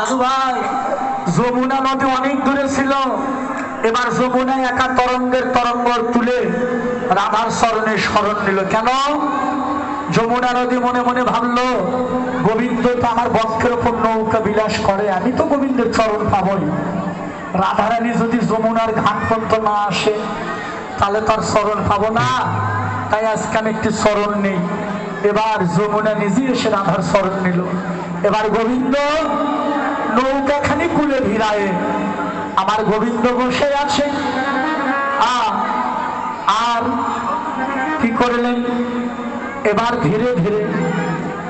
দাদু ভাই, যমুনা নদী অনেক দূরে ছিল, এবার যমুনায় একা তরঙ্গের তরঙ্গ তুলে রাধার চরণে স্মরণ নিল। কেন? যমুনা নদী মনে মনে ভাবলো, গোবিন্দ তো আমার বক্ষের উপর নৌকা বিলাস করে, আমি তো গোবিন্দের চরণ পাবই। রাধারানী যদি যমুনার ঘাট পর্যন্ত না আসে তাহলে তার চরণ পাবো না, তাই আজকে আমি একটি চরণ নেই। এবার যমুনা নিজে এসে রাধার চরণ নিল। এবার গোবিন্দ নৌকাখানি কুলে ভিড়ায়, আমার গোবিন্দ বসে আছে। আর কি করলেন? এবার ধীরে ধীরে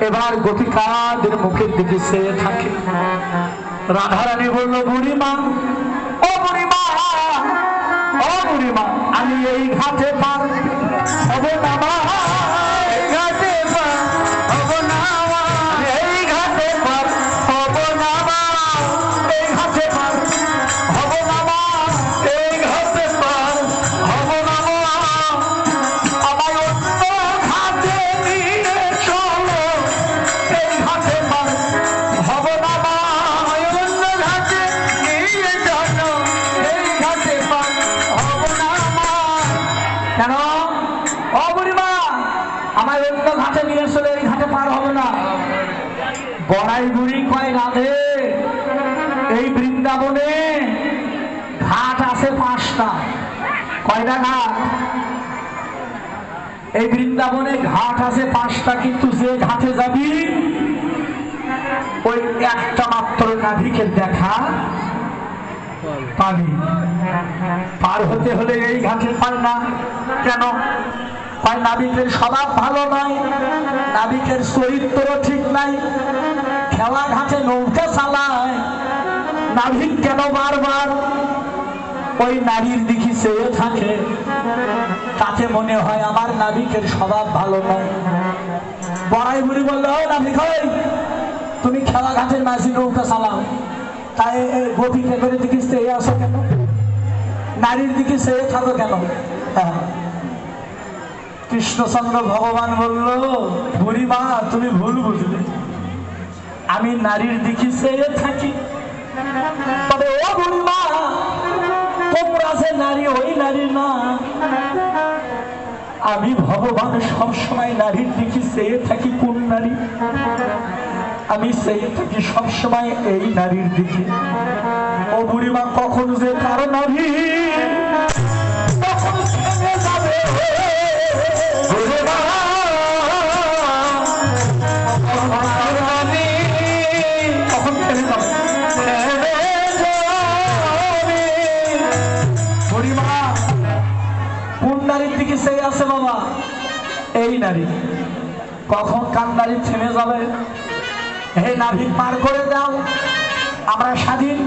এবার গোপিকাদের মুখের দিকে চেয়ে থাকে। রাধারানী বলল, বুড়িমা, ও বুড়িমা, ও বুড়িমা, আমি এই ঘাটে পার হব না মা, এই ঘাটে পার হব না মা, এই ঘাটে পার হব না মা, এই ঘাটে পার হব না মা, এই ঘাটে পার হব না মা, আমায় অন্য ঘাটে নিয়ে চলো, এই ঘাটে পার হব না মা, অন্য ঘাটে নিয়ে চলো, এই ঘাটে পার হব না মা। কেন? ও বুড়িমা, আমার অন্য ঘাটে নিয়ে চলে, এই ঘাটে পার হবে না। বড়াই বুড়ি কয়, রাধে, এই বৃন্দাবনে ঘাট আছে 5টা। কয়টা ঘাট? এই বৃন্দাবনে ঘাট আছে 5টা, কিন্তু যে ঘাটে যাবি ওই একটা মাত্র নাভিকের দেখা পাবি। পার হতে হলে এই ঘাটে পার না। কেন? হয় নাবিকের স্বভাব ভালো নয়, নাবিকের চরিত্র ঠিক নাই, খেলা ঘাটে নৌকা চালায়, নাবিক কেন বারবার ওই নারীর দিকে চেয়ে থাকে? তাতে মনে হয় আমার নাবিকের স্বভাব ভালো নয়। বড়াই বুড়ি বললো, ও নাবিক, তুমি খেলা ঘাটের মাঝি নৌকা চালাও, তাই গোপীকে করে দিকে চেয়ে আসো কেন? নারীর দিকে চেয়ে থাকো কেন? কৃষ্ণচন্দ্র ভগবান বলল, বুড়িমা, তুমি ভুল বুঝলে, আমি নারীর দিকে চেয়ে থাকি, তবে ও বুড়িমা, তোমরা যে নারী, ওই নারী না। আমি ভগবান সবসময় নারীর দিকে চেয়ে থাকি। কোন নারী? আমি চেয়ে থাকি সবসময় এই নারীর দিকে। ও বুড়িমা, কখন যে কারো নারী কখন থেমে যাবে, কখন থেমে যাবে? বুড়িমা কোন নারীর দিকে চেয়ে আছে বাবা? এই নারী। কখন কার নারী থেমে যাবে? হে নাভিক, পার করে দাও, আমরা স্বাধীন,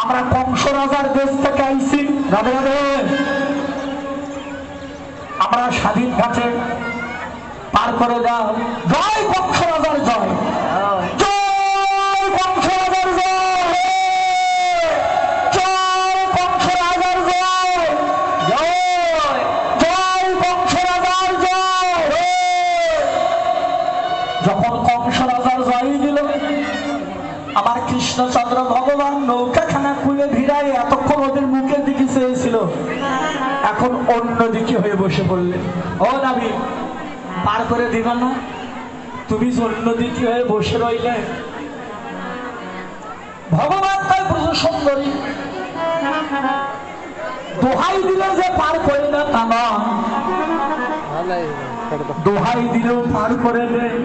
আমরা কংস রাজার দেশ থেকে আইছি, রাধে রাধে, আমরা স্বাধীন ঘাটে পার করে দাও। জয় কংস রাজার জয়, জয় কংস রাজার জয়, জয় কংস রাজার জয়, জয় জয় কংস রাজার জয়। যখন কংস রাজার জয় দিল, আমার কৃষ্ণচন্দ্র ভগবান নৌকাখানা খুলে ভিড়ায় এতক্ষণ ওদের মুখের দিকে চেয়েছিল, এখন অন্য দিকে হয়ে বসে পড়লেন। ও নাবি, পার করে দিল না? তুমি অন্য দিকে হয়ে বসে রইলে। ভগবান তাই প্রচুর সুন্দরী, দোহাই দিলে যে পার করে না তা না, দোহাই দিলেও পার করে দেয়।